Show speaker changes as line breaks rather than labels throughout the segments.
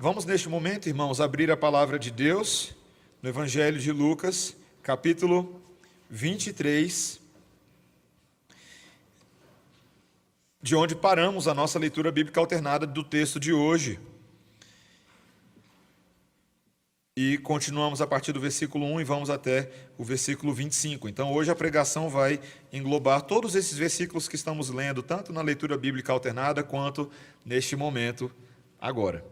Vamos neste momento, irmãos, abrir a palavra de Deus no Evangelho de Lucas, capítulo 23, de onde paramos a nossa leitura bíblica alternada do texto de hoje. E continuamos a partir do versículo 1 e vamos até o versículo 25. Então, hoje a pregação vai englobar todos esses versículos que estamos lendo, tanto na leitura bíblica alternada, quanto neste momento agora.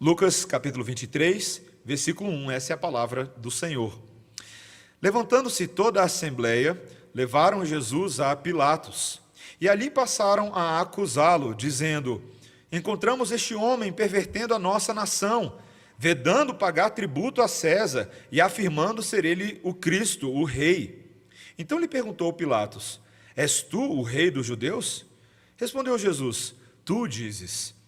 Lucas, capítulo 23, versículo 1, essa é a palavra do Senhor. Levantando-se toda a assembleia, levaram Jesus a Pilatos, e ali passaram a acusá-lo, dizendo: encontramos este homem pervertendo a nossa nação, vedando pagar tributo a César e afirmando ser ele o Cristo, o rei. Então lhe perguntou Pilatos: és tu o rei dos judeus? Respondeu Jesus: tu dizes.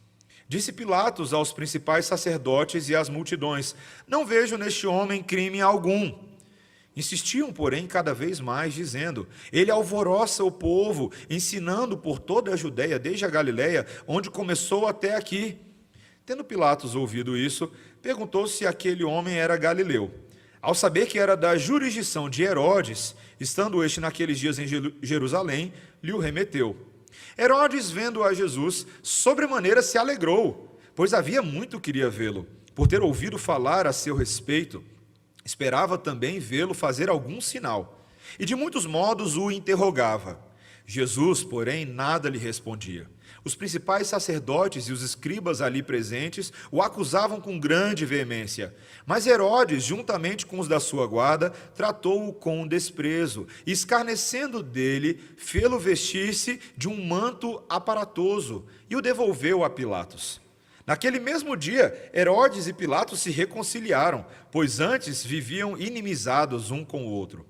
Disse Pilatos aos principais sacerdotes e às multidões: não vejo neste homem crime algum. Insistiam, porém, cada vez mais, dizendo: ele alvoroça o povo, ensinando por toda a Judéia, desde a Galiléia, onde começou até aqui. Tendo Pilatos ouvido isso, perguntou se aquele homem era galileu. Ao saber que era da jurisdição de Herodes, estando este naqueles dias em Jerusalém, lhe o remeteu. Herodes, vendo a Jesus, sobremaneira se alegrou, pois havia muito queria vê-lo, por ter ouvido falar a seu respeito. Esperava também vê-lo fazer algum sinal, e de muitos modos o interrogava. Jesus, porém, nada lhe respondia. Os principais sacerdotes e os escribas ali presentes o acusavam com grande veemência. Mas Herodes, juntamente com os da sua guarda, tratou-o com desprezo, e escarnecendo dele, fê-lo vestir-se de um manto aparatoso e o devolveu a Pilatos. Naquele mesmo dia, Herodes e Pilatos se reconciliaram, pois antes viviam inimizados um com o outro.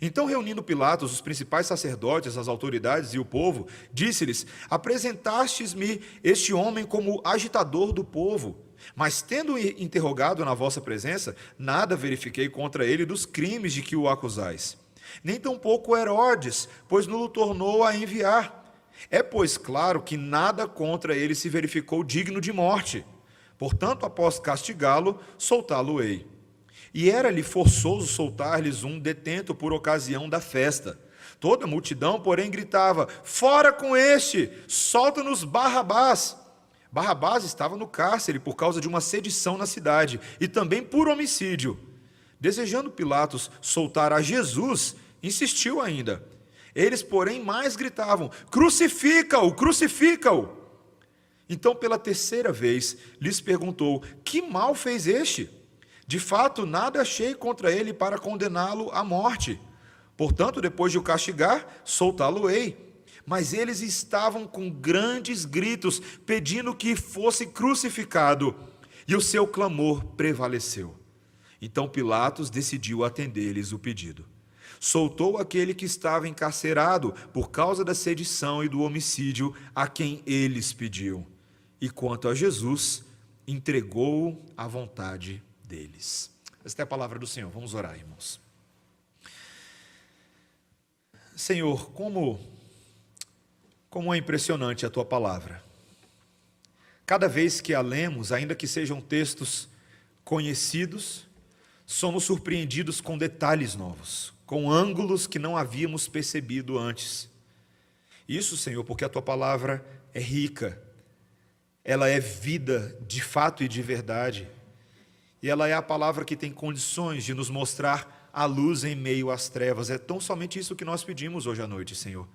Então, reunindo Pilatos, os principais sacerdotes, as autoridades e o povo, disse-lhes: apresentastes-me este homem como agitador do povo, mas tendo interrogado na vossa presença, nada verifiquei contra ele dos crimes de que o acusais. Nem tampouco Herodes, pois não o tornou a enviar. É, pois, claro que nada contra ele se verificou digno de morte. Portanto, após castigá-lo, soltá-lo-ei. E era-lhe forçoso soltar-lhes um detento por ocasião da festa. Toda a multidão, porém, gritava: fora com este, solta-nos Barrabás. Barrabás estava no cárcere por causa de uma sedição na cidade, e também por homicídio. Desejando Pilatos soltar a Jesus, insistiu ainda. Eles, porém, mais gritavam: crucifica-o, crucifica-o. Então, pela terceira vez, lhes perguntou: que mal fez este? De fato, nada achei contra ele para condená-lo à morte. Portanto, depois de o castigar, soltá-lo-ei. Mas eles estavam com grandes gritos, pedindo que fosse crucificado, e o seu clamor prevaleceu. Então Pilatos decidiu atender-lhes o pedido. Soltou aquele que estava encarcerado por causa da sedição e do homicídio a quem eles pediam. E quanto a Jesus, entregou-o à vontade deles. Esta é a palavra do Senhor. Vamos orar, irmãos. Senhor, como é impressionante a Tua palavra. Cada vez que a lemos, ainda que sejam textos conhecidos, somos surpreendidos com detalhes novos, com ângulos que não havíamos percebido antes. Isso, Senhor, porque a Tua palavra é rica, ela é vida de fato e de verdade, e ela é a palavra que tem condições de nos mostrar a luz em meio às trevas. É tão somente isso que nós pedimos hoje à noite, Senhor.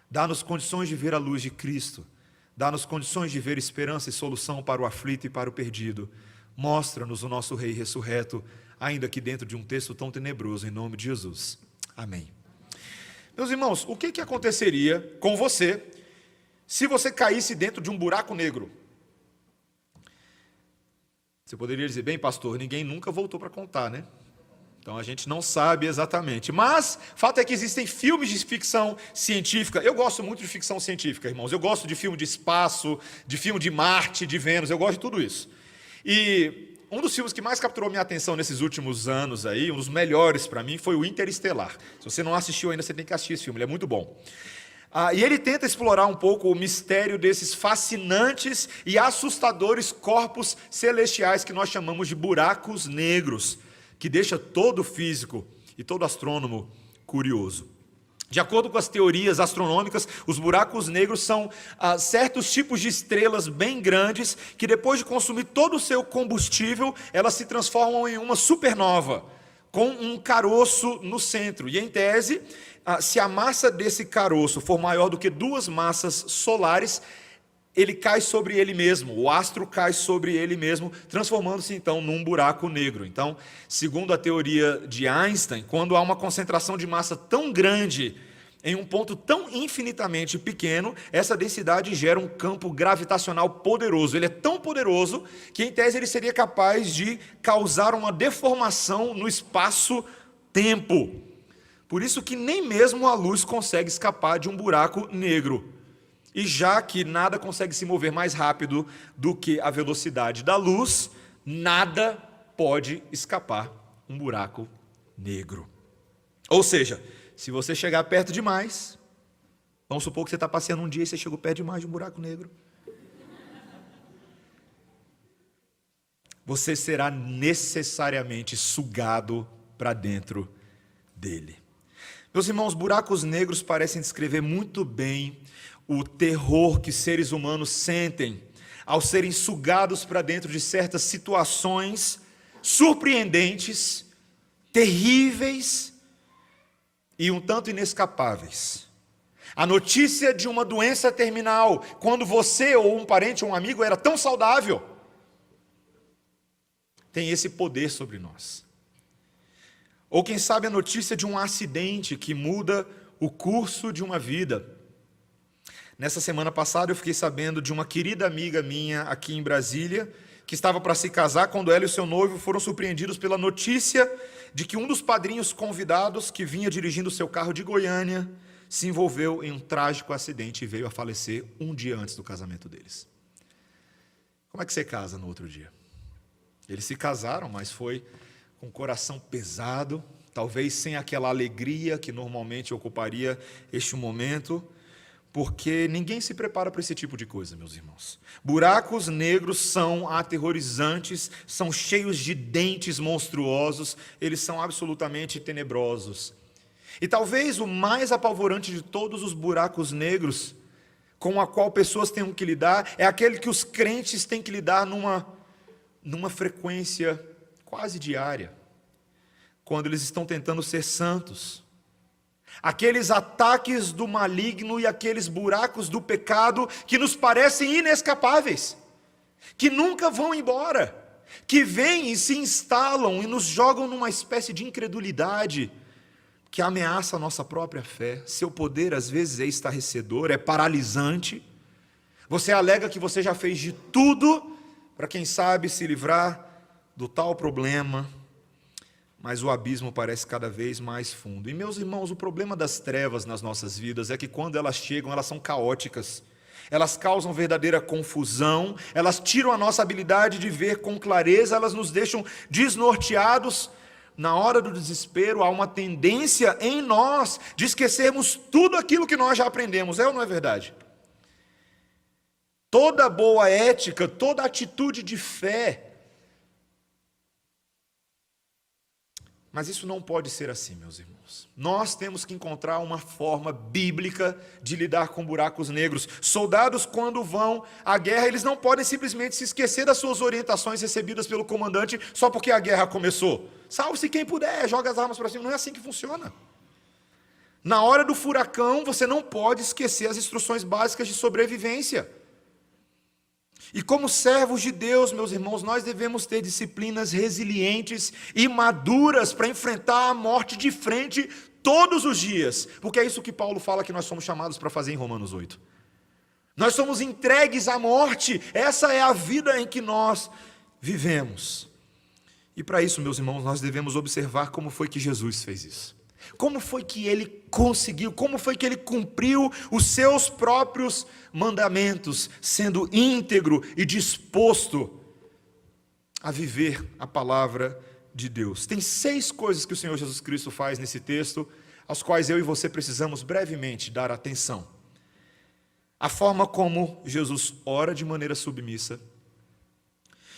Dá-nos condições de ver a luz de Cristo, dá-nos condições de ver esperança e solução para o aflito e para o perdido. Mostra-nos o nosso Rei ressurreto, ainda que dentro de um texto tão tenebroso, em nome de Jesus. Amém. Meus irmãos, o que aconteceria com você se você caísse dentro de um buraco negro? Você poderia dizer: bem, pastor, ninguém nunca voltou para contar, né? Então a gente não sabe exatamente. Mas fato é que existem filmes de ficção científica. Eu gosto muito de ficção científica, irmãos. Eu gosto de filme de espaço, de filme de Marte, de Vênus. Eu gosto de tudo isso. E um dos filmes que mais capturou minha atenção nesses últimos anos aí, um dos melhores para mim, foi o Interestelar. Se você não assistiu ainda, você tem que assistir esse filme, ele é muito bom. E ele tenta explorar um pouco o mistério desses fascinantes e assustadores corpos celestiais que nós chamamos de buracos negros, que deixa todo físico e todo astrônomo curioso. De acordo com as teorias astronômicas, os buracos negros são certos tipos de estrelas bem grandes que, depois de consumir todo o seu combustível, elas se transformam em uma supernova, com um caroço no centro. E, em tese, se a massa desse caroço for maior do que 2 massas solares, ele cai sobre ele mesmo, o astro cai sobre ele mesmo, transformando-se então num buraco negro. Então, segundo a teoria de Einstein, quando há uma concentração de massa tão grande em um ponto tão infinitamente pequeno, essa densidade gera um campo gravitacional poderoso. Ele é tão poderoso que, em tese, ele seria capaz de causar uma deformação no espaço-tempo. Por isso que nem mesmo a luz consegue escapar de um buraco negro. E já que nada consegue se mover mais rápido do que a velocidade da luz, nada pode escapar um buraco negro. Ou seja, se você chegar perto demais, vamos supor que você está passeando um dia e você chegou perto demais de um buraco negro, você será necessariamente sugado para dentro dele. Meus irmãos, buracos negros parecem descrever muito bem o terror que seres humanos sentem ao serem sugados para dentro de certas situações surpreendentes, terríveis e um tanto inescapáveis. A notícia de uma doença terminal, quando você ou um parente ou um amigo era tão saudável, tem esse poder sobre nós. Ou quem sabe a notícia de um acidente que muda o curso de uma vida. Nessa semana passada eu fiquei sabendo de uma querida amiga minha aqui em Brasília, que estava para se casar, quando ela e o seu noivo foram surpreendidos pela notícia de que um dos padrinhos convidados, que vinha dirigindo o seu carro de Goiânia, se envolveu em um trágico acidente e veio a falecer um dia antes do casamento deles. Como é que você casa no outro dia? Eles se casaram, mas foi com o coração pesado, talvez sem aquela alegria que normalmente ocuparia este momento, porque ninguém se prepara para esse tipo de coisa, meus irmãos. Buracos negros são aterrorizantes, são cheios de dentes monstruosos, eles são absolutamente tenebrosos. E talvez o mais apavorante de todos os buracos negros, com a qual pessoas têm que lidar, é aquele que os crentes têm que lidar numa frequência quase diária, quando eles estão tentando ser santos. Aqueles ataques do maligno e aqueles buracos do pecado que nos parecem inescapáveis, que nunca vão embora, que vêm e se instalam e nos jogam numa espécie de incredulidade que ameaça a nossa própria fé. Seu poder às vezes é estarrecedor, é paralisante. Você alega que você já fez de tudo para, quem sabe, se livrar do tal problema, mas o abismo parece cada vez mais fundo. E, meus irmãos, o problema das trevas nas nossas vidas é que quando elas chegam, elas são caóticas. Elas causam verdadeira confusão, elas tiram a nossa habilidade de ver com clareza, elas nos deixam desnorteados. Na hora do desespero, há uma tendência em nós de esquecermos tudo aquilo que nós já aprendemos. É ou não é verdade? Toda boa ética, toda atitude de fé. Mas isso não pode ser assim, meus irmãos. Nós temos que encontrar uma forma bíblica de lidar com buracos negros. Soldados, quando vão à guerra, eles não podem simplesmente se esquecer das suas orientações recebidas pelo comandante só porque a guerra começou. Salve-se quem puder, joga as armas para cima. Não é assim que funciona. Na hora do furacão, você não pode esquecer as instruções básicas de sobrevivência. E como servos de Deus, meus irmãos, nós devemos ter disciplinas resilientes e maduras para enfrentar a morte de frente todos os dias, porque é isso que Paulo fala que nós somos chamados para fazer em Romanos 8. Nós somos entregues à morte, essa é a vida em que nós vivemos. E para isso, meus irmãos, nós devemos observar como foi que Jesus fez isso. Como foi que ele conseguiu, como foi que ele cumpriu os seus próprios mandamentos, sendo íntegro e disposto a viver a palavra de Deus. Tem 6 coisas que o Senhor Jesus Cristo faz nesse texto, às quais eu e você precisamos brevemente dar atenção. a forma como Jesus ora de maneira submissa.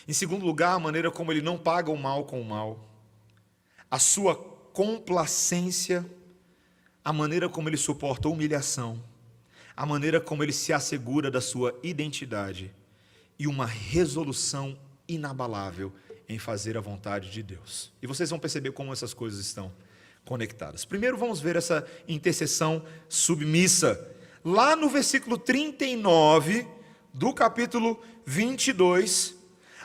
Em segundo lugar, a maneira como ele não paga o mal com o mal. A sua complacência, a maneira como ele suporta a humilhação, a maneira como ele se assegura da sua identidade e uma resolução inabalável em fazer a vontade de Deus. E vocês vão perceber como essas coisas estão conectadas. Primeiro vamos ver essa intercessão submissa. Lá no versículo 39 do capítulo 22,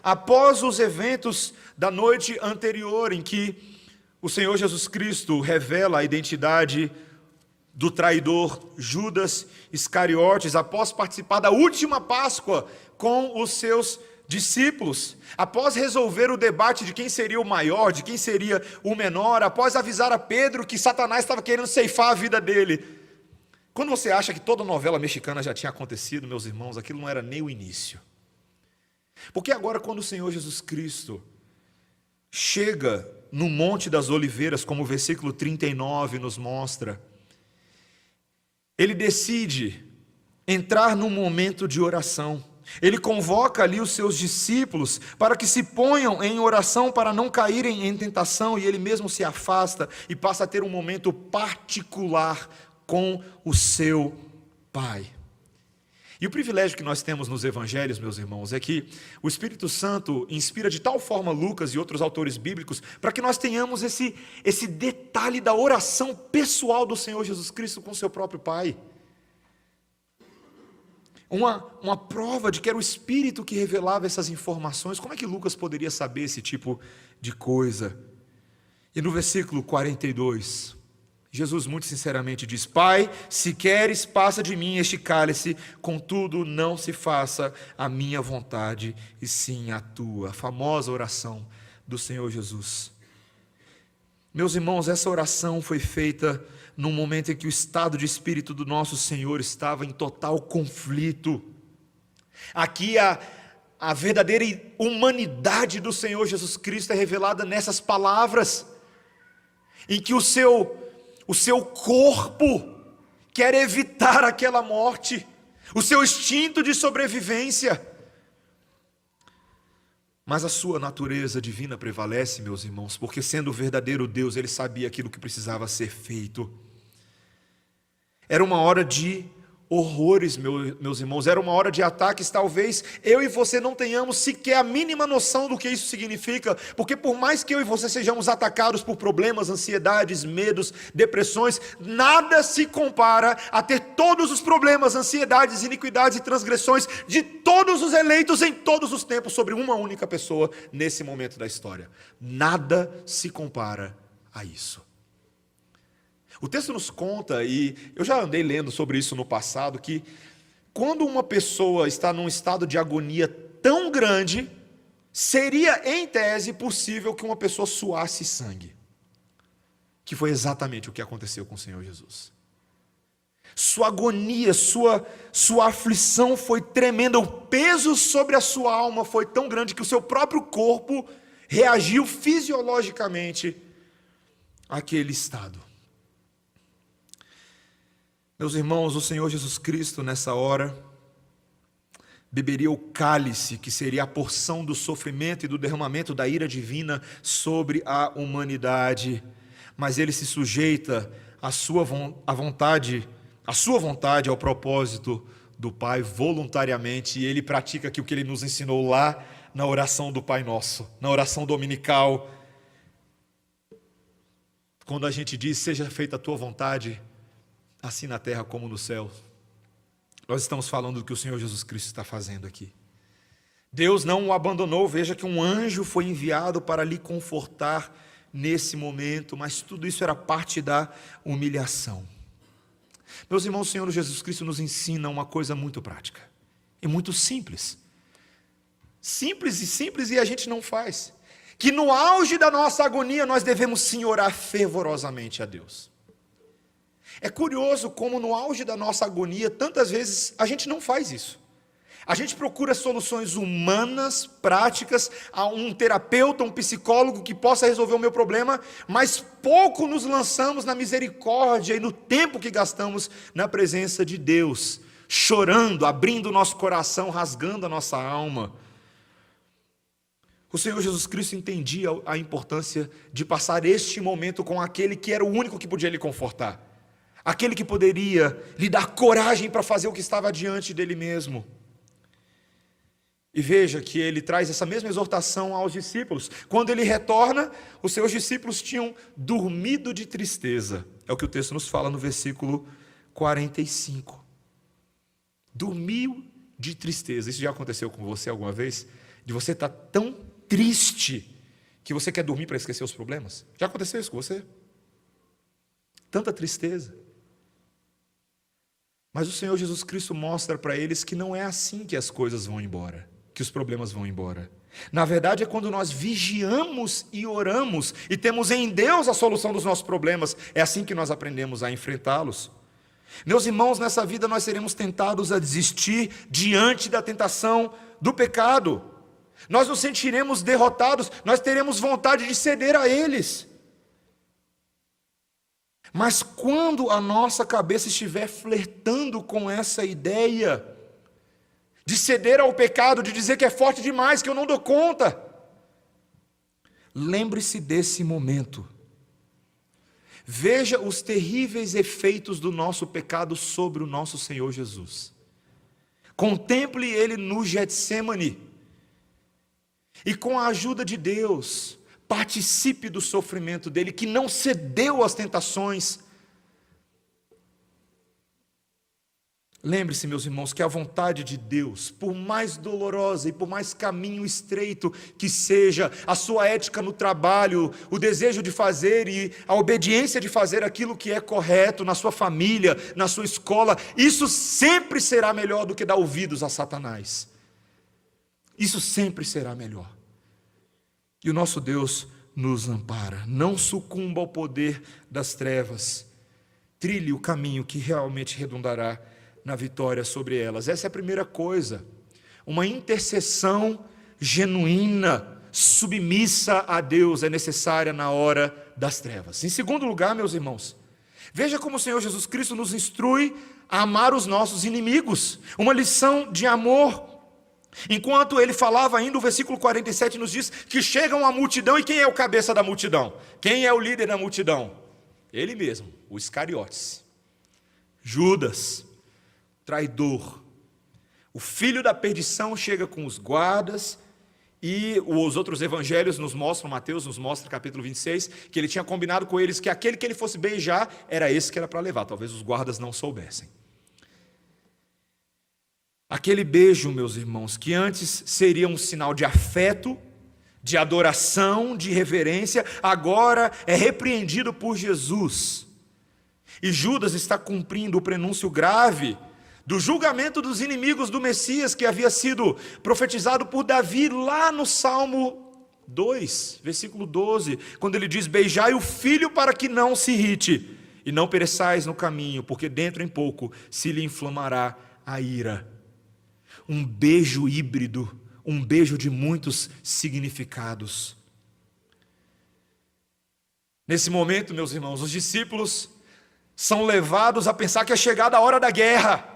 após os eventos da noite anterior, em que o Senhor Jesus Cristo revela a identidade do traidor Judas Iscariotes, após participar da última Páscoa com os seus discípulos, após resolver o debate de quem seria o maior, de quem seria o menor, após avisar a Pedro que Satanás estava querendo ceifar a vida dele. Quando você acha que toda novela mexicana já tinha acontecido, meus irmãos, aquilo não era nem o início. Porque agora, quando o Senhor Jesus Cristo chega no Monte das Oliveiras, como o versículo 39 nos mostra, ele decide entrar num momento de oração. Ele convoca ali os seus discípulos para que se ponham em oração para não caírem em tentação, e ele mesmo se afasta e passa a ter um momento particular com o seu Pai. E o privilégio que nós temos nos evangelhos, meus irmãos, é que o Espírito Santo inspira de tal forma Lucas e outros autores bíblicos para que nós tenhamos esse detalhe da oração pessoal do Senhor Jesus Cristo com o seu próprio Pai. Uma prova de que era o Espírito que revelava essas informações. Como é que Lucas poderia saber esse tipo de coisa? E no versículo 42, Jesus muito sinceramente diz: Pai, se queres, passa de mim este cálice, contudo não se faça a minha vontade, e sim a tua. A famosa oração do Senhor Jesus. Meus irmãos, essa oração foi feita num momento em que o estado de espírito do nosso Senhor estava em total conflito. Aqui a verdadeira humanidade do Senhor Jesus Cristo é revelada nessas palavras, em que o seu corpo quer evitar aquela morte, o seu instinto de sobrevivência. Mas a sua natureza divina prevalece, meus irmãos, porque sendo o verdadeiro Deus, ele sabia aquilo que precisava ser feito. Era uma hora de horrores, meus irmãos, era uma hora de ataques. Talvez eu e você não tenhamos sequer a mínima noção do que isso significa, porque por mais que eu e você sejamos atacados por problemas, ansiedades, medos, depressões, nada se compara a ter todos os problemas, ansiedades, iniquidades e transgressões de todos os eleitos em todos os tempos sobre uma única pessoa nesse momento da história. Nada se compara a isso. O texto nos conta, e eu já andei lendo sobre isso no passado, que quando uma pessoa está num estado de agonia tão grande, seria, em tese, possível que uma pessoa suasse sangue. Que foi exatamente o que aconteceu com o Senhor Jesus. Sua agonia, sua aflição foi tremenda, o peso sobre a sua alma foi tão grande que o seu próprio corpo reagiu fisiologicamente àquele estado. Meus irmãos, o Senhor Jesus Cristo, nessa hora, beberia o cálice, que seria a porção do sofrimento e do derramamento da ira divina sobre a humanidade, mas ele se sujeita à sua vontade, ao propósito do Pai voluntariamente, e ele pratica aqui o que ele nos ensinou lá na oração do Pai Nosso, na oração dominical. Quando a gente diz: seja feita a tua vontade, assim na terra como no céu, nós estamos falando do que o Senhor Jesus Cristo está fazendo aqui. Deus não o abandonou, veja que um anjo foi enviado para lhe confortar nesse momento, mas tudo isso era parte da humilhação. Meus irmãos, o Senhor Jesus Cristo nos ensina uma coisa muito prática e muito simples. Simples e a gente não faz. Que no auge da nossa agonia nós devemos sim orar fervorosamente a Deus. É curioso como no auge da nossa agonia, tantas vezes a gente não faz isso. A gente procura soluções humanas, práticas, a um terapeuta, um psicólogo que possa resolver o meu problema, mas pouco nos lançamos na misericórdia e no tempo que gastamos na presença de Deus, chorando, abrindo o nosso coração, rasgando a nossa alma. O Senhor Jesus Cristo entendia a importância de passar este momento com aquele que era o único que podia lhe confortar, aquele que poderia lhe dar coragem para fazer o que estava diante dele mesmo. E veja que ele traz essa mesma exortação aos discípulos. Quando ele retorna, os seus discípulos tinham dormido de tristeza. É o que o texto nos fala no versículo 45. Dormiu de tristeza. Isso já aconteceu com você alguma vez? De você estar tão triste que você quer dormir para esquecer os problemas? Já aconteceu isso com você? Tanta tristeza. Mas o Senhor Jesus Cristo mostra para eles que não é assim que as coisas vão embora, que os problemas vão embora. Na verdade, é quando nós vigiamos e oramos e temos em Deus a solução dos nossos problemas, é assim que nós aprendemos a enfrentá-los. Meus irmãos, nessa vida nós seremos tentados a desistir diante da tentação do pecado. Nós nos sentiremos derrotados, nós teremos vontade de ceder a eles. Mas quando a nossa cabeça estiver flertando com essa ideia de ceder ao pecado, de dizer que é forte demais, que eu não dou conta, lembre-se desse momento. Veja os terríveis efeitos do nosso pecado sobre o nosso Senhor Jesus. Contemple ele no Getsêmani. E com a ajuda de Deus, participe do sofrimento dele, que não cedeu às tentações. Lembre-se, meus irmãos, que a vontade de Deus, por mais dolorosa e por mais caminho estreito que seja, a sua ética no trabalho, o desejo de fazer e a obediência de fazer aquilo que é correto na sua família, na sua escola, isso sempre será melhor do que dar ouvidos a Satanás. Isso sempre será melhor. E o nosso Deus nos ampara. Não sucumba ao poder das trevas. Trilhe o caminho que realmente redundará na vitória sobre elas. Essa é a primeira coisa. Uma intercessão genuína, submissa a Deus é necessária na hora das trevas. Em segundo lugar, meus irmãos, veja como o Senhor Jesus Cristo nos instrui a amar os nossos inimigos. Uma lição de amor. Enquanto ele falava ainda, o versículo 47 nos diz que chega uma multidão, e quem é o cabeça da multidão? Quem é o líder da multidão? Ele mesmo, o Iscariotes, Judas, traidor. O filho da perdição chega com os guardas, e os outros evangelhos nos mostram, Mateus nos mostra, capítulo 26, que ele tinha combinado com eles que aquele que ele fosse beijar, era esse que era para levar, talvez os guardas não soubessem. Aquele beijo, meus irmãos, que antes seria um sinal de afeto, de adoração, de reverência, agora é repreendido por Jesus. E Judas está cumprindo o prenúncio grave do julgamento dos inimigos do Messias, que havia sido profetizado por Davi lá no Salmo 2, versículo 12, quando ele diz: beijai o filho para que não se irrite, e não pereçais no caminho, porque dentro em pouco se lhe inflamará a ira. Um beijo híbrido, um beijo de muitos significados. Nesse momento, meus irmãos, os discípulos são levados a pensar que é chegada a hora da guerra.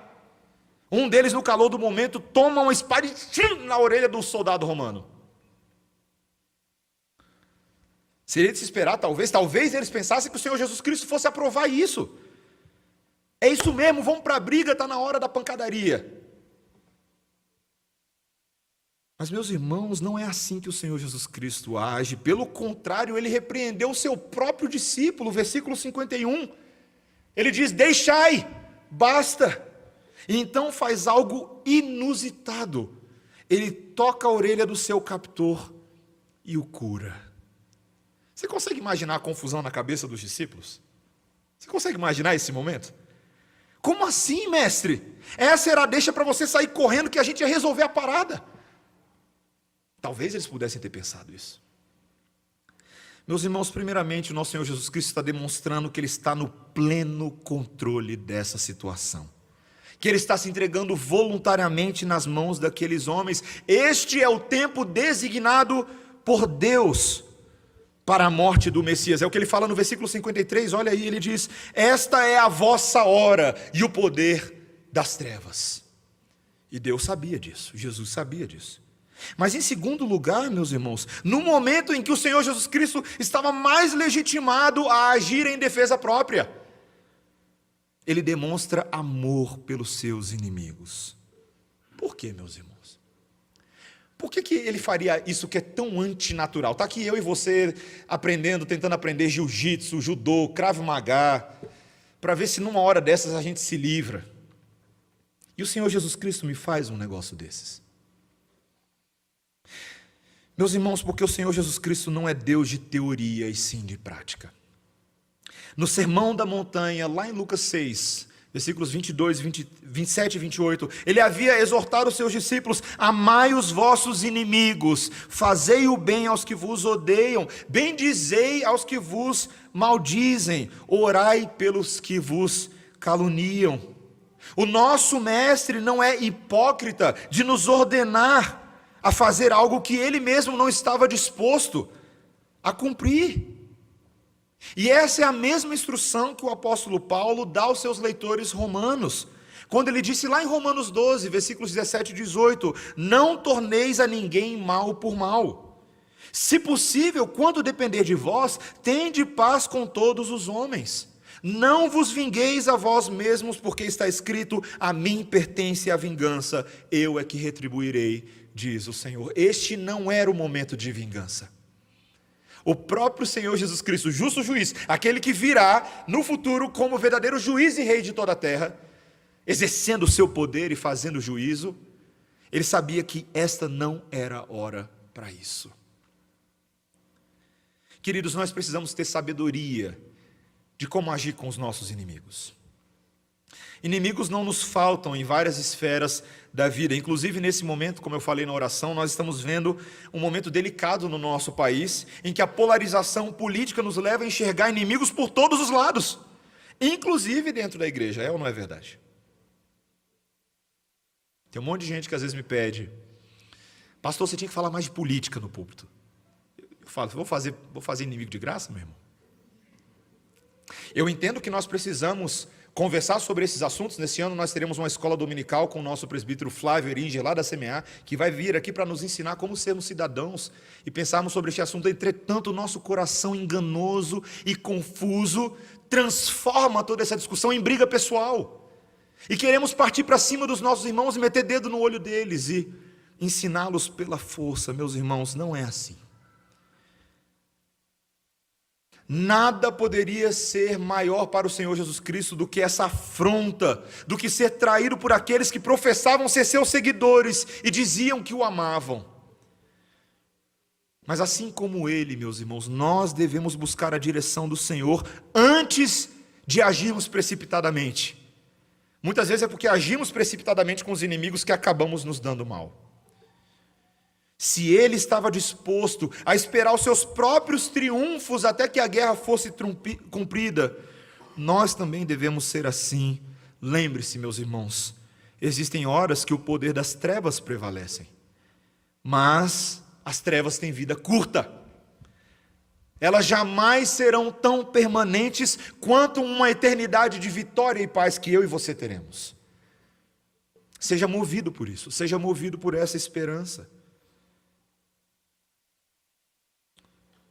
Um deles, no calor do momento, toma uma espada e tira na orelha do soldado romano. Seria de se esperar, talvez eles pensassem que o Senhor Jesus Cristo fosse aprovar isso. É isso mesmo, vamos para a briga, está na hora da pancadaria. Mas, meus irmãos, não é assim que o Senhor Jesus Cristo age. Pelo contrário, ele repreendeu o seu próprio discípulo, versículo 51. Ele diz: deixai, basta. E então faz algo inusitado. Ele toca a orelha do seu captor e o cura. Você consegue imaginar a confusão na cabeça dos discípulos? Você consegue imaginar esse momento? Como assim, mestre? Essa era a deixa para você sair correndo que a gente ia resolver a parada. Talvez eles pudessem ter pensado isso. Meus irmãos, primeiramente, o nosso Senhor Jesus Cristo está demonstrando que Ele está no pleno controle dessa situação. Que Ele está se entregando voluntariamente nas mãos daqueles homens. Este é o tempo designado por Deus para a morte do Messias. É o que Ele fala no versículo 53, olha aí, Ele diz: esta é a vossa hora e o poder das trevas. E Deus sabia disso, Jesus sabia disso. Mas em segundo lugar, meus irmãos, no momento em que o Senhor Jesus Cristo estava mais legitimado a agir em defesa própria, Ele demonstra amor pelos seus inimigos. Por quê, meus irmãos? Por que Ele faria isso que é tão antinatural? Está aqui eu e você aprendendo, tentando aprender jiu-jitsu, judô, krav maga, para ver se numa hora dessas a gente se livra. E o Senhor Jesus Cristo me faz um negócio desses. Meus irmãos, porque o Senhor Jesus Cristo não é Deus de teoria e sim de prática. No Sermão da Montanha, lá em Lucas 6, versículos 22, 27 e 28, Ele havia exortado os seus discípulos: amai os vossos inimigos, fazei o bem aos que vos odeiam, bendizei aos que vos maldizem, orai pelos que vos caluniam. O nosso mestre não é hipócrita de nos ordenar a fazer algo que ele mesmo não estava disposto a cumprir. E essa é a mesma instrução que o apóstolo Paulo dá aos seus leitores romanos, quando ele disse lá em Romanos 12, versículos 17 e 18: não torneis a ninguém mal por mal. Se possível, quando depender de vós, tende paz com todos os homens. Não vos vingueis a vós mesmos, porque está escrito: a mim pertence a vingança, eu é que retribuirei, diz o Senhor. Este não era o momento de vingança. O próprio Senhor Jesus Cristo, justo juiz, aquele que virá no futuro como verdadeiro juiz e rei de toda a terra, exercendo o seu poder e fazendo juízo, ele sabia que esta não era a hora para isso. Queridos, nós precisamos ter sabedoria de como agir com os nossos inimigos. Inimigos não nos faltam em várias esferas da vida, inclusive nesse momento, como eu falei na oração, nós estamos vendo um momento delicado no nosso país, em que a polarização política nos leva a enxergar inimigos por todos os lados, inclusive dentro da igreja, é ou não é verdade? Tem um monte de gente que às vezes me pede: pastor, você tinha que falar mais de política no púlpito. Eu falo: vou fazer inimigo de graça, meu irmão? Eu entendo que nós precisamos conversar sobre esses assuntos. Nesse ano nós teremos uma escola dominical com o nosso presbítero Flávio Eringer, lá da CMA, que vai vir aqui para nos ensinar como sermos cidadãos e pensarmos sobre este assunto. Entretanto, o nosso coração enganoso e confuso transforma toda essa discussão em briga pessoal. E queremos partir para cima dos nossos irmãos e meter dedo no olho deles e ensiná-los pela força. Meus irmãos, não é assim. Nada poderia ser maior para o Senhor Jesus Cristo do que essa afronta, do que ser traído por aqueles que professavam ser seus seguidores e diziam que o amavam. Mas assim como ele, meus irmãos, nós devemos buscar a direção do Senhor antes de agirmos precipitadamente. Muitas vezes é porque agimos precipitadamente com os inimigos que acabamos nos dando mal. Se ele estava disposto a esperar os seus próprios triunfos até que a guerra fosse cumprida, nós também devemos ser assim. Lembre-se, meus irmãos, existem horas que o poder das trevas prevalecem, mas as trevas têm vida curta. Elas jamais serão tão permanentes quanto uma eternidade de vitória e paz que eu e você teremos. Seja movido por isso, seja movido por essa esperança.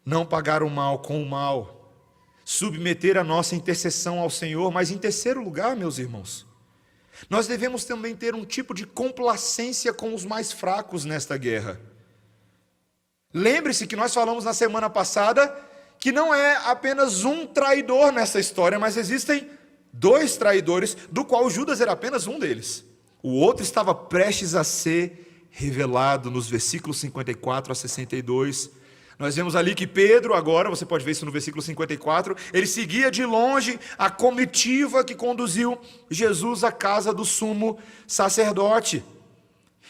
Não pagar o mal com o mal, submeter a nossa intercessão ao Senhor. Mas em terceiro lugar, meus irmãos, nós devemos também ter um tipo de complacência com os mais fracos nesta guerra. Lembre-se que nós falamos na semana passada que não é apenas um traidor nessa história, mas existem dois traidores, do qual Judas era apenas um deles. O outro estava prestes a ser revelado nos versículos 54 a 62. Nós vemos ali que Pedro, agora, você pode ver isso no versículo 54, ele seguia de longe a comitiva que conduziu Jesus à casa do sumo sacerdote.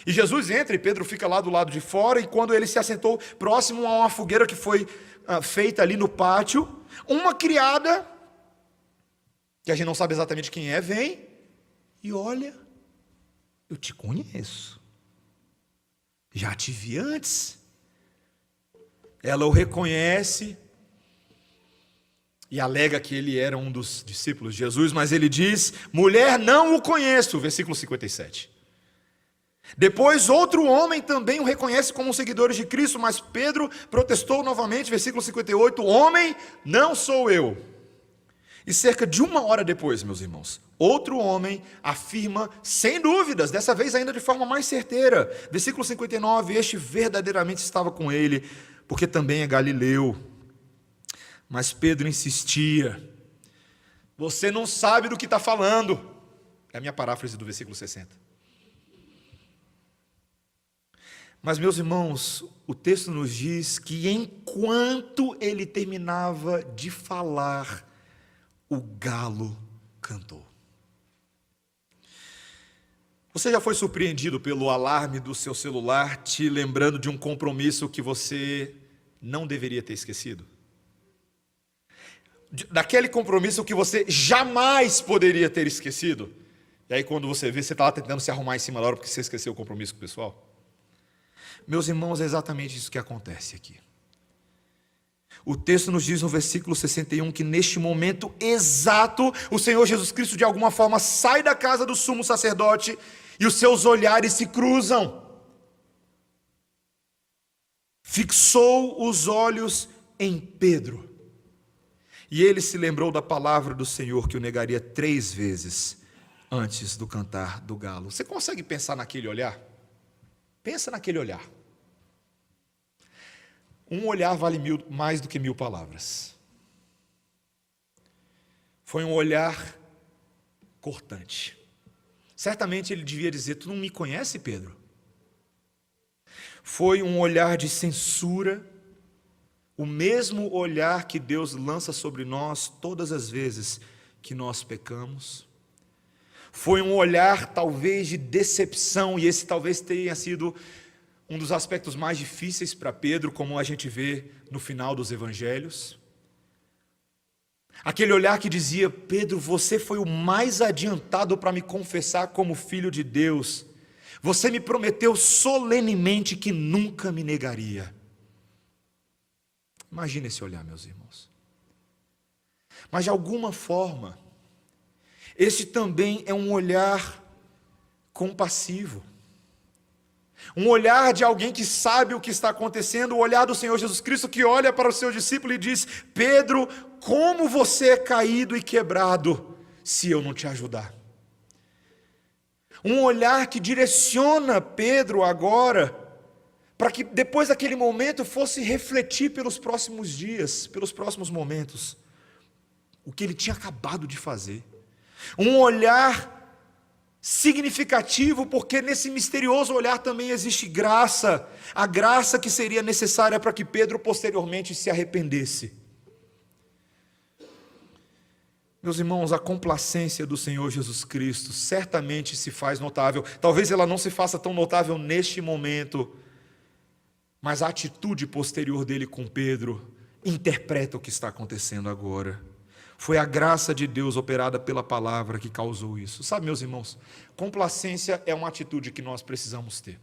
E Jesus entra e Pedro fica lá do lado de fora, e quando ele se assentou próximo a uma fogueira que foi feita ali no pátio, uma criada, que a gente não sabe exatamente quem é, vem e olha: eu te conheço, já te vi antes. Ela o reconhece e alega que ele era um dos discípulos de Jesus, mas ele diz: mulher, não o conheço, versículo 57. Depois outro homem também o reconhece como seguidores de Cristo, mas Pedro protestou novamente, versículo 58, homem, não sou eu. E cerca de 1 hora depois, meus irmãos, outro homem afirma, sem dúvidas, dessa vez ainda de forma mais certeira, versículo 59, este verdadeiramente estava com ele, porque também é galileu. Mas Pedro insistia, você não sabe do que está falando. É a minha paráfrase do versículo 60. Mas, meus irmãos, o texto nos diz que enquanto ele terminava de falar, o galo cantou. Você já foi surpreendido pelo alarme do seu celular te lembrando de um compromisso que você não deveria ter esquecido? Daquele compromisso que você jamais poderia ter esquecido? E aí quando você vê, você está lá tentando se arrumar em cima da hora porque você esqueceu o compromisso com o pessoal? Meus irmãos, é exatamente isso que acontece aqui. O texto nos diz no versículo 61 que neste momento exato, o Senhor Jesus Cristo de alguma forma sai da casa do sumo sacerdote e os seus olhares se cruzam. Fixou os olhos em Pedro. E ele se lembrou da palavra do Senhor que o negaria 3 vezes antes do cantar do galo. Você consegue pensar naquele olhar? Pensa naquele olhar. Um olhar vale mais do que 1000 palavras. Foi um olhar cortante. Certamente ele devia dizer, tu não me conhece, Pedro? Foi um olhar de censura, o mesmo olhar que Deus lança sobre nós todas as vezes que nós pecamos. Foi um olhar talvez de decepção, e esse talvez tenha sido um dos aspectos mais difíceis para Pedro, como a gente vê no final dos evangelhos. Aquele olhar que dizia, Pedro, você foi o mais adiantado para me confessar como filho de Deus. Você me prometeu solenemente que nunca me negaria. Imagina esse olhar, meus irmãos. Mas de alguma forma, esse também é um olhar compassivo. Um olhar de alguém que sabe o que está acontecendo, o olhar do Senhor Jesus Cristo que olha para o seu discípulo e diz, Pedro, como você é caído e quebrado, se eu não te ajudar. Um olhar que direciona Pedro agora, para que depois daquele momento fosse refletir pelos próximos dias, pelos próximos momentos, o que ele tinha acabado de fazer. Um olhar significativo, porque nesse misterioso olhar também existe graça, a graça que seria necessária para que Pedro posteriormente se arrependesse. Meus irmãos, a complacência do Senhor Jesus Cristo certamente se faz notável, talvez ela não se faça tão notável neste momento, mas a atitude posterior dele com Pedro interpreta o que está acontecendo agora. Foi a graça de Deus operada pela palavra que causou isso. Sabe, meus irmãos, complacência é uma atitude que nós precisamos ter.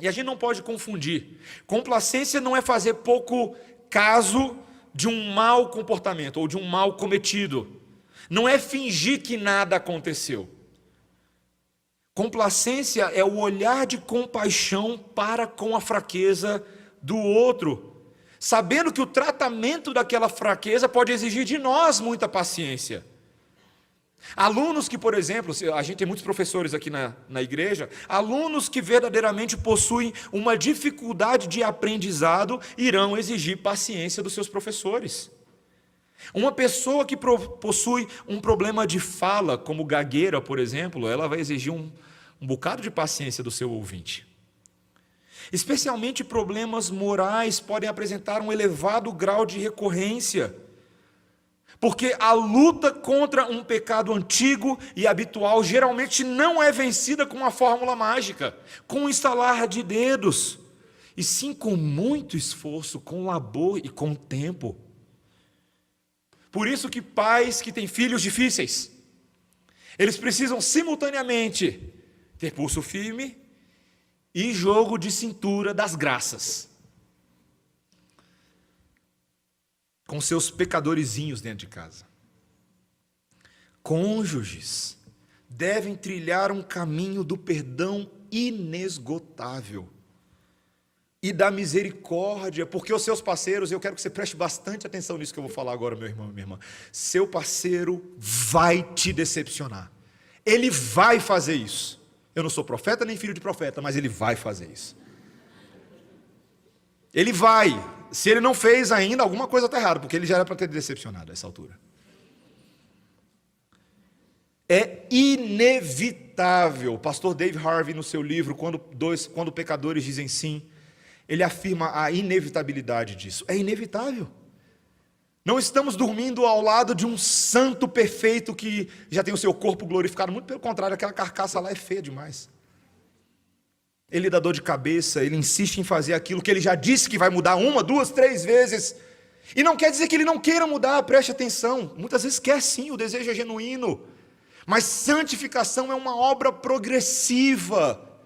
E a gente não pode confundir. Complacência não é fazer pouco caso de um mau comportamento ou de um mal cometido. Não é fingir que nada aconteceu. Complacência é o olhar de compaixão para com a fraqueza do outro, sabendo que o tratamento daquela fraqueza pode exigir de nós muita paciência. Alunos que, por exemplo, a gente tem muitos professores aqui na igreja, alunos que verdadeiramente possuem uma dificuldade de aprendizado, irão exigir paciência dos seus professores. Uma pessoa que possui um problema de fala, como gagueira, por exemplo, ela vai exigir um bocado de paciência do seu ouvinte. Especialmente problemas morais podem apresentar um elevado grau de recorrência, porque a luta contra um pecado antigo e habitual geralmente não é vencida com uma fórmula mágica, com um estalar de dedos, e sim com muito esforço, com labor e com tempo. Por isso que pais que têm filhos difíceis, eles precisam simultaneamente ter pulso firme e jogo de cintura das graças. com seus pecadorzinhos dentro de casa. Cônjuges devem trilhar um caminho do perdão inesgotável e da misericórdia, porque os seus parceiros, eu quero que você preste bastante atenção nisso que eu vou falar agora, meu irmão e minha irmã. Seu parceiro vai te decepcionar. Ele vai fazer isso. Eu não sou profeta nem filho de profeta, mas ele vai fazer isso. Ele vai. Se ele não fez ainda, alguma coisa está errada, porque ele já era para ter decepcionado a essa altura. É inevitável. O pastor Dave Harvey, no seu livro, Quando Pecadores Dizem Sim, ele afirma a inevitabilidade disso. É inevitável. Não estamos dormindo ao lado de um santo perfeito que já tem o seu corpo glorificado. Muito pelo contrário, aquela carcaça lá é feia demais. Ele dá dor de cabeça, ele insiste em fazer aquilo que ele já disse que vai mudar 1, 2, 3 vezes. E não quer dizer que ele não queira mudar, preste atenção. Muitas vezes quer sim, o desejo é genuíno. Mas santificação é uma obra progressiva,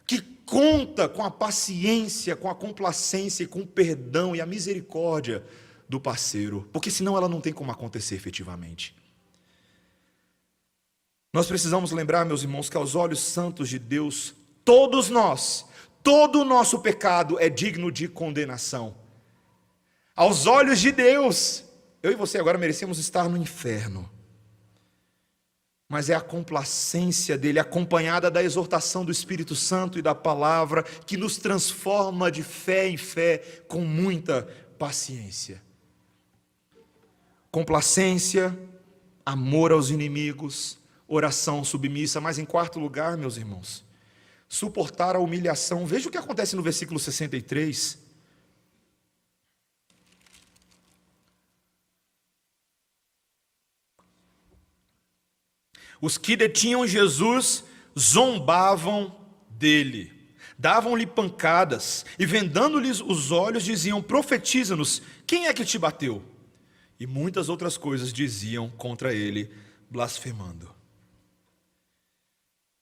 que conta com a paciência, com a complacência e com o perdão e a misericórdia do parceiro, porque senão ela não tem como acontecer efetivamente. Nós precisamos lembrar, meus irmãos, que aos olhos santos de Deus, todos nós, todo o nosso pecado é digno de condenação. Aos olhos de Deus, eu e você agora merecemos estar no inferno. Mas é a complacência dele, acompanhada da exortação do Espírito Santo e da palavra, que nos transforma de fé em fé com muita paciência. Complacência, amor aos inimigos, oração submissa. Mas em quarto lugar, meus irmãos, suportar a humilhação. Veja o que acontece no versículo 63. Os que detinham Jesus zombavam dele, davam-lhe pancadas e, vendando-lhes os olhos, diziam: profetiza-nos, quem é que te bateu? E muitas outras coisas diziam contra ele, blasfemando.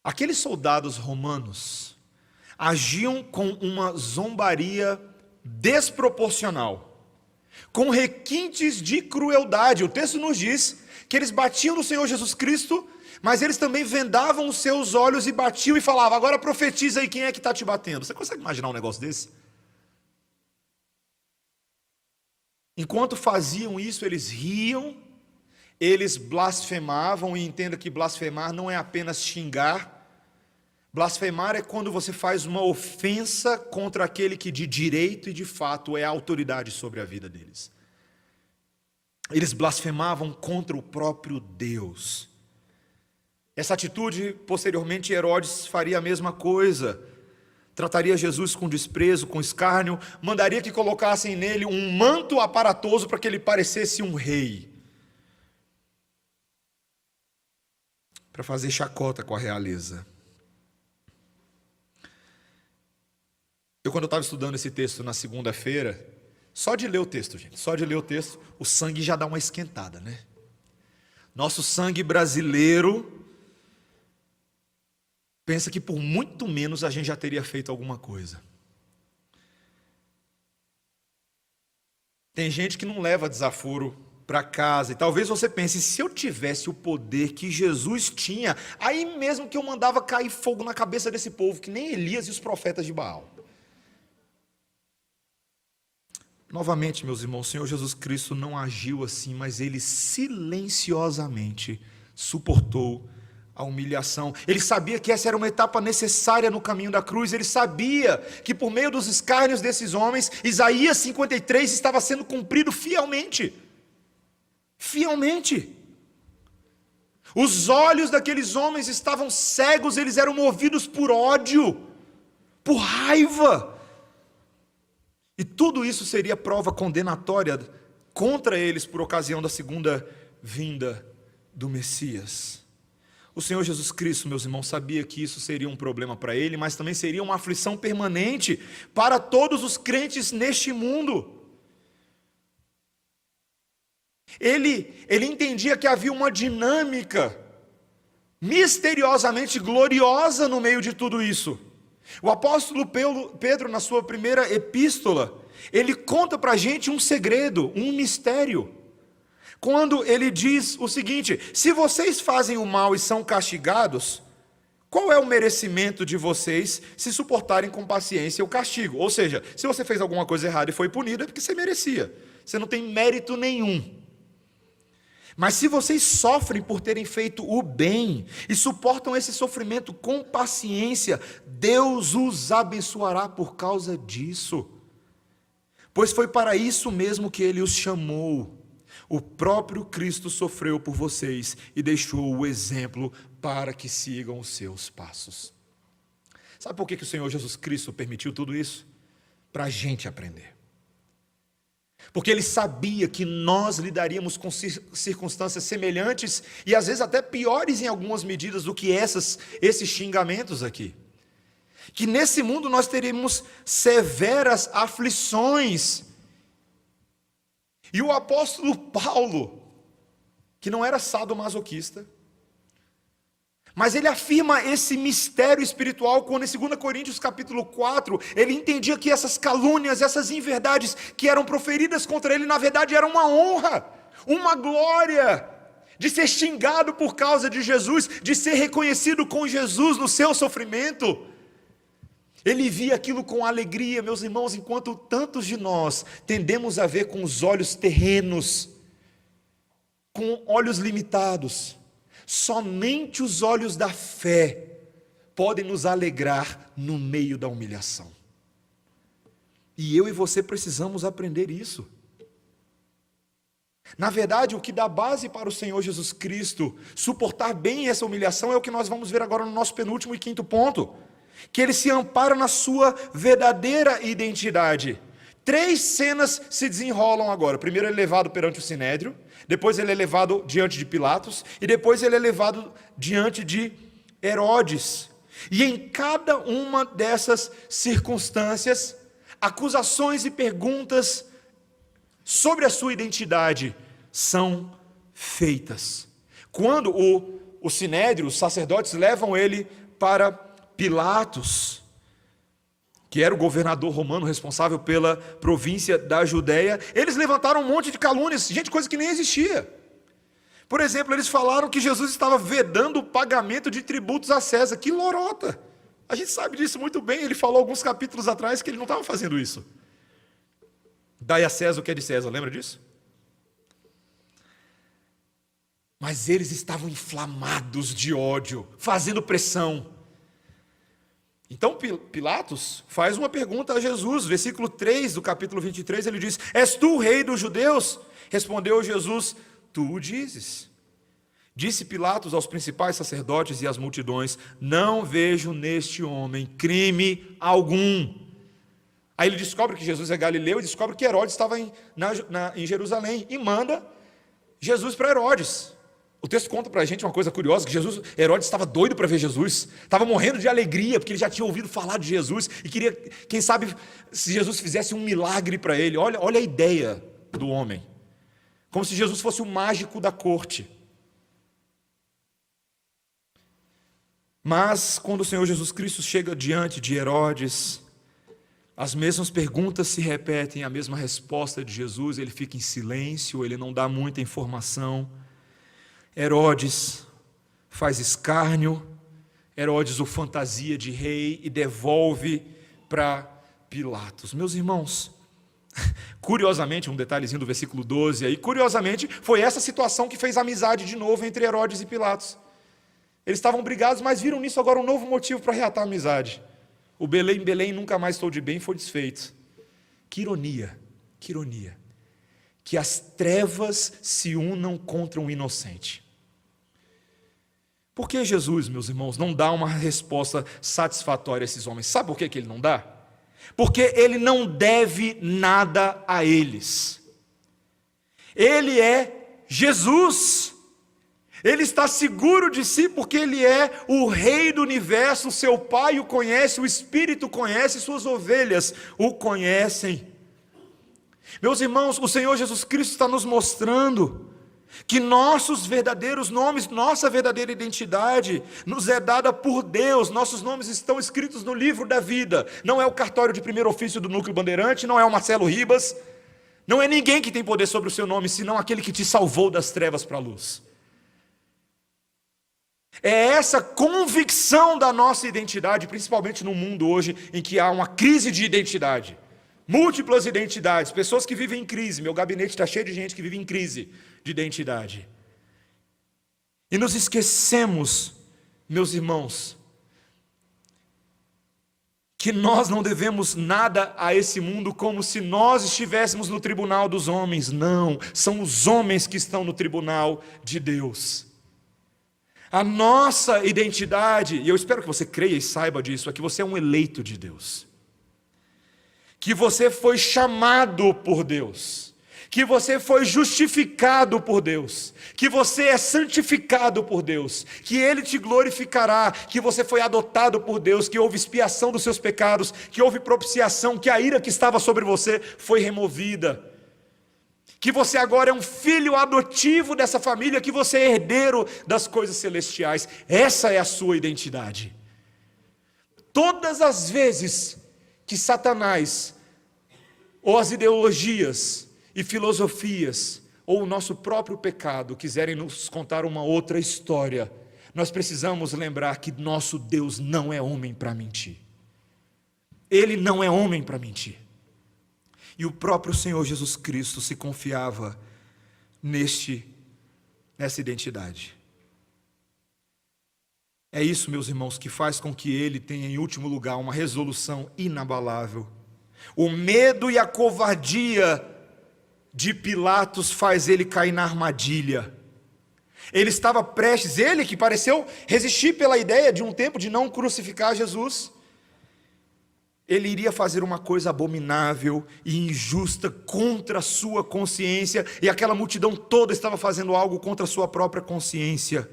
Aqueles soldados romanos agiam com uma zombaria desproporcional, com requintes de crueldade. O texto nos diz que eles batiam no Senhor Jesus Cristo, mas eles também vendavam os seus olhos e batiam e falavam: agora profetiza aí, quem é que está te batendo? Você consegue imaginar um negócio desse? Enquanto faziam isso, eles riam, eles blasfemavam, e entenda que blasfemar não é apenas xingar. Blasfemar é quando você faz uma ofensa contra aquele que de direito e de fato é a autoridade sobre a vida deles. Eles blasfemavam contra o próprio Deus. Essa atitude, posteriormente, Herodes faria a mesma coisa. Trataria Jesus com desprezo, com escárnio, mandaria que colocassem nele um manto aparatoso para que ele parecesse um rei, para fazer chacota com a realeza. Quando eu estava estudando esse texto na segunda-feira, só de ler o texto, gente, só de ler o texto, o sangue já dá uma esquentada, né? Nosso sangue brasileiro pensa que por muito menos a gente já teria feito alguma coisa. Tem gente que não leva desaforo para casa, e talvez você pense: se eu tivesse o poder que Jesus tinha, aí mesmo que eu mandava cair fogo na cabeça desse povo, que nem Elias e os profetas de Baal. Novamente, meus irmãos, o Senhor Jesus Cristo não agiu assim, mas ele silenciosamente suportou a humilhação. Ele sabia que essa era uma etapa necessária no caminho da cruz. Ele sabia que por meio dos escárnios desses homens, Isaías 53 estava sendo cumprido fielmente. Fielmente. Os olhos daqueles homens estavam cegos, eles eram movidos por ódio, por raiva. E tudo isso seria prova condenatória contra eles por ocasião da segunda vinda do Messias. O Senhor Jesus Cristo, meus irmãos, sabia que isso seria um problema para ele, mas também seria uma aflição permanente para todos os crentes neste mundo. Ele entendia que havia uma dinâmica misteriosamente gloriosa no meio de tudo isso. O apóstolo Pedro, na sua primeira epístola, ele conta para a gente um segredo, um mistério. Quando ele diz o seguinte: se vocês fazem o mal e são castigados, qual é o merecimento de vocês se suportarem com paciência o castigo? Ou seja, se você fez alguma coisa errada e foi punido, é porque você merecia. Você não tem mérito nenhum. Mas se vocês sofrem por terem feito o bem e suportam esse sofrimento com paciência, Deus os abençoará por causa disso. Pois foi para isso mesmo que Ele os chamou. O próprio Cristo sofreu por vocês e deixou o exemplo para que sigam os seus passos. Sabe por que o Senhor Jesus Cristo permitiu tudo isso? Para a gente aprender. Porque Ele sabia que nós lidaríamos com circunstâncias semelhantes e às vezes até piores em algumas medidas do que esses xingamentos aqui. Que nesse mundo nós teríamos severas aflições. E o apóstolo Paulo, que não era sadomasoquista, mas ele afirma esse mistério espiritual quando em 2 Coríntios capítulo 4, ele entendia que essas calúnias, essas inverdades que eram proferidas contra ele, na verdade era uma honra, uma glória, de ser xingado por causa de Jesus, de ser reconhecido com Jesus no seu sofrimento. Ele via aquilo com alegria, meus irmãos, enquanto tantos de nós tendemos a ver com os olhos terrenos, com olhos limitados. Somente os olhos da fé podem nos alegrar no meio da humilhação. E eu e você precisamos aprender isso. Na verdade, o que dá base para o Senhor Jesus Cristo suportar bem essa humilhação é o que nós vamos ver agora no nosso penúltimo e quinto ponto. Que ele se ampara na sua verdadeira identidade. 3 cenas se desenrolam agora. Primeiro ele é levado perante o Sinédrio, depois ele é levado diante de Pilatos, e depois ele é levado diante de Herodes. E em cada uma dessas circunstâncias, acusações e perguntas sobre a sua identidade são feitas. Quando o Sinédrio, os sacerdotes levam ele para Pilatos, que era o governador romano responsável pela província da Judéia, eles levantaram um monte de calúnias, gente, coisa que nem existia. Por exemplo, eles falaram que Jesus estava vedando o pagamento de tributos a César. Que lorota! A gente sabe disso muito bem, ele falou alguns capítulos atrás que ele não estava fazendo isso. Dai a César o que é de César, lembra disso? Mas eles estavam inflamados de ódio, fazendo pressão. Então Pilatos faz uma pergunta a Jesus, versículo 3 do capítulo 23, ele diz: és tu o rei dos judeus? Respondeu Jesus: tu o dizes. Disse Pilatos aos principais sacerdotes e às multidões: não vejo neste homem crime algum. Aí ele descobre que Jesus é galileu e descobre que Herodes estava em Jerusalém e manda Jesus para Herodes. O texto conta para a gente uma coisa curiosa, que Herodes estava doido para ver Jesus, estava morrendo de alegria, porque ele já tinha ouvido falar de Jesus, e queria, quem sabe, se Jesus fizesse um milagre para ele. Olha a ideia do homem, como se Jesus fosse o mágico da corte. Mas, quando o Senhor Jesus Cristo chega diante de Herodes, as mesmas perguntas se repetem, a mesma resposta de Jesus, ele fica em silêncio, ele não dá muita informação. Herodes faz escárnio, Herodes o fantasia de rei e devolve para Pilatos. Meus irmãos, curiosamente, um detalhezinho do versículo 12 aí, curiosamente, foi essa situação que fez amizade de novo entre Herodes e Pilatos. Eles estavam brigados, mas viram nisso agora um novo motivo para reatar a amizade. O Belém, Belém, nunca mais estou de bem, foi desfeito. Que ironia, que ironia. Que as trevas se unam contra um inocente. Por que Jesus, meus irmãos, não dá uma resposta satisfatória a esses homens? Sabe por que ele não dá? Porque ele não deve nada a eles. Ele é Jesus. Ele está seguro de si porque ele é o rei do universo. O seu Pai o conhece, o Espírito conhece, suas ovelhas o conhecem. Meus irmãos, o Senhor Jesus Cristo está nos mostrando que nossos verdadeiros nomes, nossa verdadeira identidade, nos é dada por Deus. Nossos nomes estão escritos no livro da vida. Não é o cartório de primeiro ofício do Núcleo Bandeirante, não é o Marcelo Ribas, não é ninguém que tem poder sobre o seu nome, senão aquele que te salvou das trevas para a luz. É essa convicção da nossa identidade, principalmente no mundo hoje, em que há uma crise de identidade. Múltiplas identidades, pessoas que vivem em crise. Meu gabinete está cheio de gente que vive em crise de identidade. E nos esquecemos, meus irmãos, que nós não devemos nada a esse mundo como se nós estivéssemos no tribunal dos homens. Não, são os homens que estão no tribunal de Deus. A nossa identidade, e eu espero que você creia e saiba disso, é que você é um eleito de Deus. Que você foi chamado por Deus, que você foi justificado por Deus, que você é santificado por Deus, que Ele te glorificará, que você foi adotado por Deus, que houve expiação dos seus pecados, que houve propiciação, que a ira que estava sobre você foi removida, que você agora é um filho adotivo dessa família, que você é herdeiro das coisas celestiais. Essa é a sua identidade. Todas as vezes que Satanás, ou as ideologias e filosofias, ou o nosso próprio pecado quiserem nos contar uma outra história, nós precisamos lembrar que nosso Deus não é homem para mentir. Ele não é homem para mentir. E o próprio Senhor Jesus Cristo se confiava nessa identidade. É isso, meus irmãos, que faz com que ele tenha em último lugar uma resolução inabalável. O medo e a covardia de Pilatos faz ele cair na armadilha. Ele estava prestes, ele que pareceu resistir pela ideia de um tempo de não crucificar Jesus, ele iria fazer uma coisa abominável e injusta contra a sua consciência, e aquela multidão toda estava fazendo algo contra a sua própria consciência.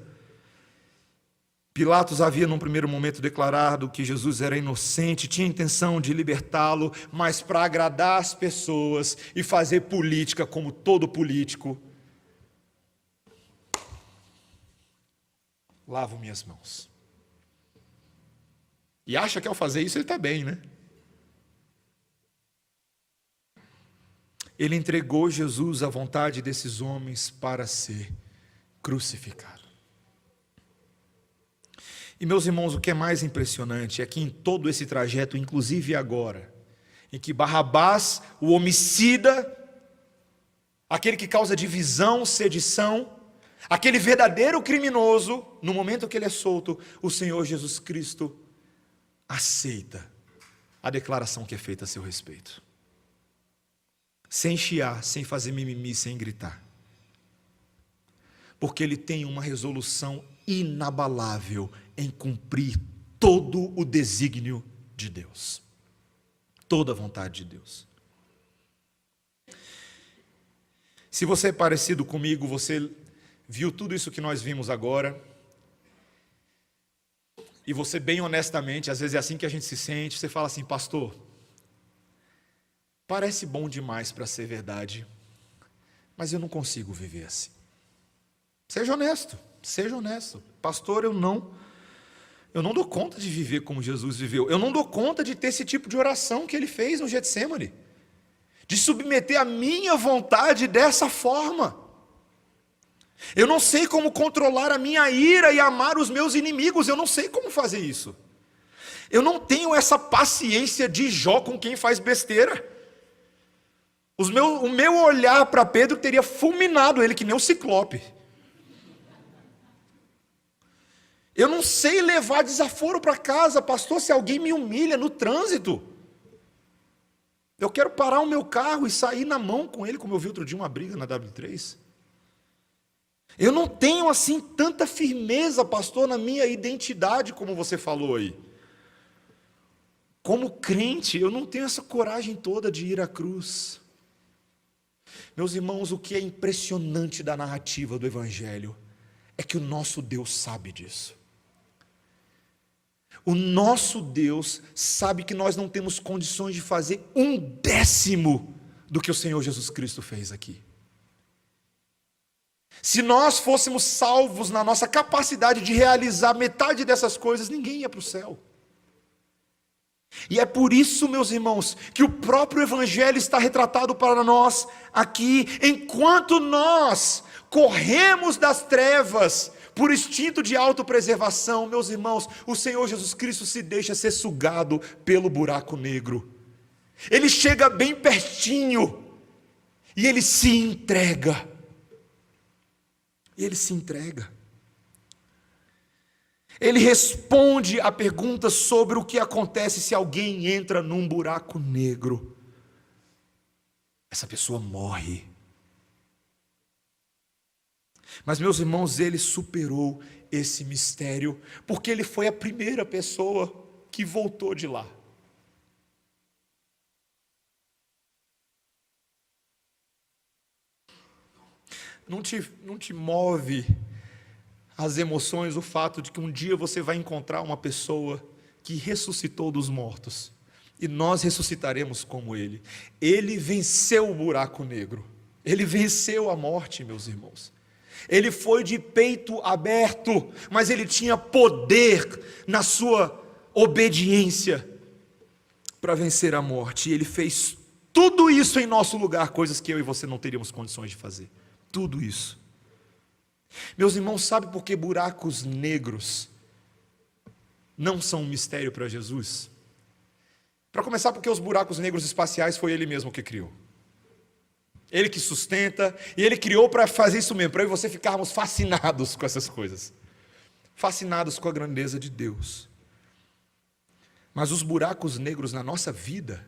Pilatos havia num primeiro momento declarado que Jesus era inocente, tinha intenção de libertá-lo, mas para agradar as pessoas e fazer política como todo político, lavo minhas mãos. E acha que ao fazer isso ele está bem, né? Ele entregou Jesus à vontade desses homens para ser crucificado. E meus irmãos, o que é mais impressionante é que em todo esse trajeto, inclusive agora, em que Barrabás, o homicida, aquele que causa divisão, sedição, aquele verdadeiro criminoso, no momento que ele é solto, o Senhor Jesus Cristo aceita a declaração que é feita a seu respeito. Sem chiar, sem fazer mimimi, sem gritar. Porque ele tem uma resolução inabalável em cumprir todo o desígnio de Deus. Toda a vontade de Deus. Se você é parecido comigo, você viu tudo isso que nós vimos agora, e você bem honestamente, às vezes é assim que a gente se sente, você fala assim: pastor, parece bom demais para ser verdade, mas eu não consigo viver assim. Seja honesto, seja honesto. Pastor, eu não dou conta de viver como Jesus viveu. Eu não dou conta de ter esse tipo de oração que ele fez no Getsêmani, de submeter a minha vontade dessa forma. Eu não sei como controlar a minha ira e amar os meus inimigos. Eu não sei como fazer isso. Eu não tenho essa paciência de Jó com quem faz besteira. O meu olhar para Pedro teria fulminado ele que nem um ciclope. Eu não sei levar desaforo para casa, pastor, se alguém me humilha no trânsito. Eu quero parar o meu carro e sair na mão com ele, como eu vi outro dia uma briga na W3. Eu não tenho assim tanta firmeza, pastor, na minha identidade, como você falou aí. Como crente, eu não tenho essa coragem toda de ir à cruz. Meus irmãos, o que é impressionante da narrativa do Evangelho é que o nosso Deus sabe disso. O nosso Deus sabe que nós não temos condições de fazer 1/10 do que o Senhor Jesus Cristo fez aqui. Se nós fôssemos salvos na nossa capacidade de realizar metade dessas coisas, ninguém ia para o céu. E é por isso, meus irmãos, que o próprio Evangelho está retratado para nós aqui, enquanto nós corremos das trevas por instinto de autopreservação, meus irmãos, o Senhor Jesus Cristo se deixa ser sugado pelo buraco negro. Ele chega bem pertinho e ele se entrega. Ele se entrega. Ele responde a pergunta sobre o que acontece se alguém entra num buraco negro. Essa pessoa morre. Mas, meus irmãos, ele superou esse mistério, porque ele foi a primeira pessoa que voltou de lá. Não te move as emoções o fato de que um dia você vai encontrar uma pessoa que ressuscitou dos mortos, e nós ressuscitaremos como ele. Ele venceu o buraco negro, ele venceu a morte, meus irmãos. Ele foi de peito aberto, mas ele tinha poder na sua obediência para vencer a morte. E ele fez tudo isso em nosso lugar, coisas que eu e você não teríamos condições de fazer. Tudo isso. Meus irmãos, sabe por que buracos negros não são um mistério para Jesus? Para começar, porque os buracos negros espaciais foi ele mesmo que criou. Ele que sustenta, e ele criou para fazer isso mesmo, para eu e você ficarmos fascinados com essas coisas. Fascinados com a grandeza de Deus. Mas os buracos negros na nossa vida,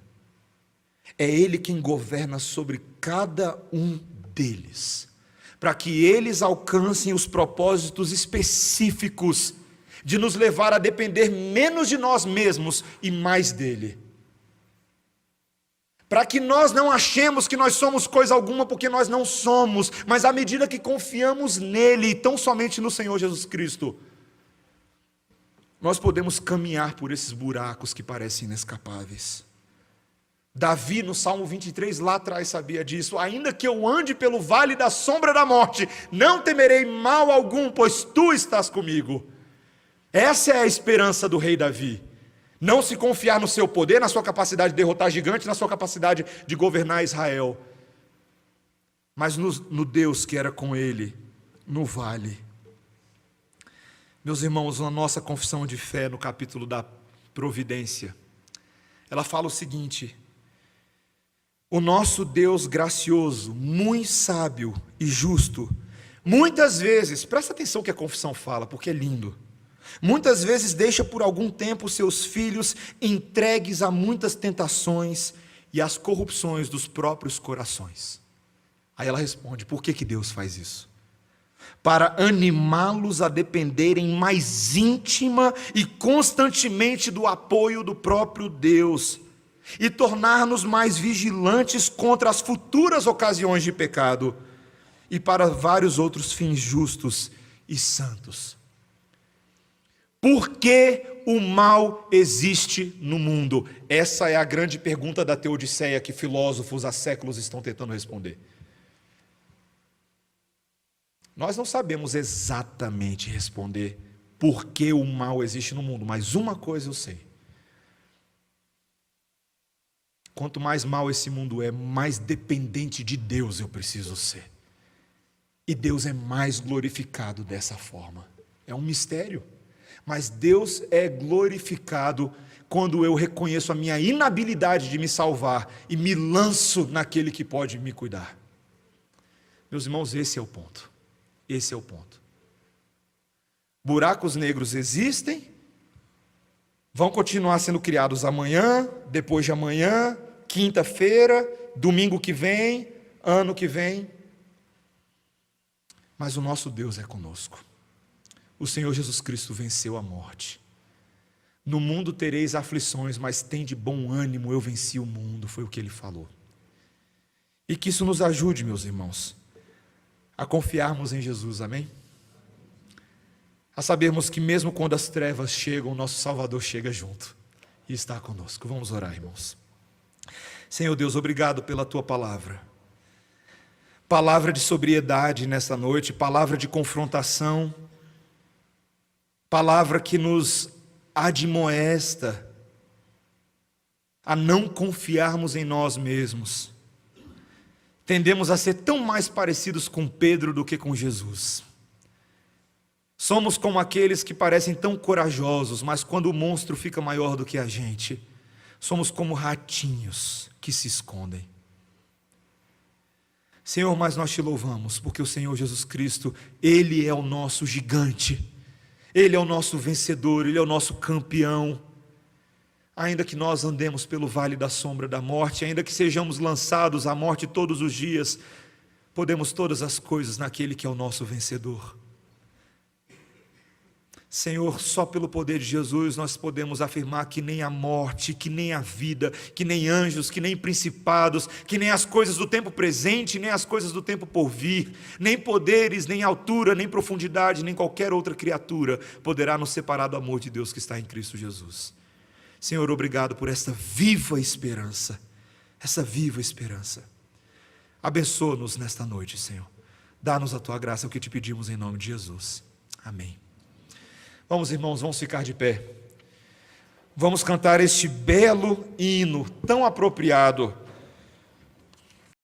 é Ele quem governa sobre cada um deles, para que eles alcancem os propósitos específicos de nos levar a depender menos de nós mesmos e mais dele. Para que nós não achemos que nós somos coisa alguma, porque nós não somos, mas à medida que confiamos nele, e tão somente no Senhor Jesus Cristo, nós podemos caminhar por esses buracos que parecem inescapáveis. Davi, no Salmo 23, lá atrás sabia disso: ainda que eu ande pelo vale da sombra da morte, não temerei mal algum, pois tu estás comigo. Essa é a esperança do rei Davi. Não se confiar no seu poder, na sua capacidade de derrotar gigantes, na sua capacidade de governar Israel, mas no Deus que era com ele, no vale. Meus irmãos, na nossa confissão de fé, no capítulo da providência, ela fala o seguinte: o nosso Deus gracioso, muito sábio e justo, muitas vezes, presta atenção no que a confissão fala, porque é lindo. Muitas vezes deixa por algum tempo seus filhos entregues a muitas tentações e às corrupções dos próprios corações. Aí ela responde: por que Deus faz isso? Para animá-los a dependerem mais íntima e constantemente do apoio do próprio Deus, e tornar-nos mais vigilantes contra as futuras ocasiões de pecado, e para vários outros fins justos e santos. Por que o mal existe no mundo? Essa é a grande pergunta da Teodiceia que filósofos há séculos estão tentando responder. Nós não sabemos exatamente responder por que o mal existe no mundo, mas uma coisa eu sei: quanto mais mal esse mundo é, mais dependente de Deus eu preciso ser. E Deus é mais glorificado dessa forma. É um mistério. Mas Deus é glorificado quando eu reconheço a minha inabilidade de me salvar e me lanço naquele que pode me cuidar. Meus irmãos, esse é o ponto. Esse é o ponto. Buracos negros existem, vão continuar sendo criados amanhã, depois de amanhã, quinta-feira, domingo que vem, ano que vem. Mas o nosso Deus é conosco. O Senhor Jesus Cristo venceu a morte. No mundo tereis aflições, mas tende bom ânimo, eu venci o mundo, foi o que ele falou. E que isso nos ajude, meus irmãos, a confiarmos em Jesus, amém? A sabermos que mesmo quando as trevas chegam, o nosso Salvador chega junto e está conosco. Vamos orar, irmãos. Senhor Deus, obrigado pela Tua palavra. palavra de sobriedade nessa noite, palavra de confrontação, palavra que nos admoesta a não confiarmos em nós mesmos. Tendemos a ser tão mais parecidos com Pedro do que com Jesus. Somos como aqueles que parecem tão corajosos, mas quando o monstro fica maior do que a gente, somos como ratinhos que se escondem. Senhor, mas nós te louvamos, porque o Senhor Jesus Cristo, Ele é o nosso gigante, Ele é o nosso vencedor, Ele é o nosso campeão. Ainda que nós andemos pelo vale da sombra da morte, ainda que sejamos lançados à morte todos os dias, podemos todas as coisas naquele que é o nosso vencedor. Senhor, só pelo poder de Jesus nós podemos afirmar que nem a morte, que nem a vida, que nem anjos, que nem principados, que nem as coisas do tempo presente, nem as coisas do tempo por vir, nem poderes, nem altura, nem profundidade, nem qualquer outra criatura poderá nos separar do amor de Deus que está em Cristo Jesus. Senhor, obrigado por esta viva esperança, essa viva esperança. Abençoa-nos nesta noite, Senhor. Dá-nos a tua graça, é o que te pedimos em nome de Jesus. Amém. Vamos, irmãos, vamos ficar de pé. Vamos cantar este belo hino, tão apropriado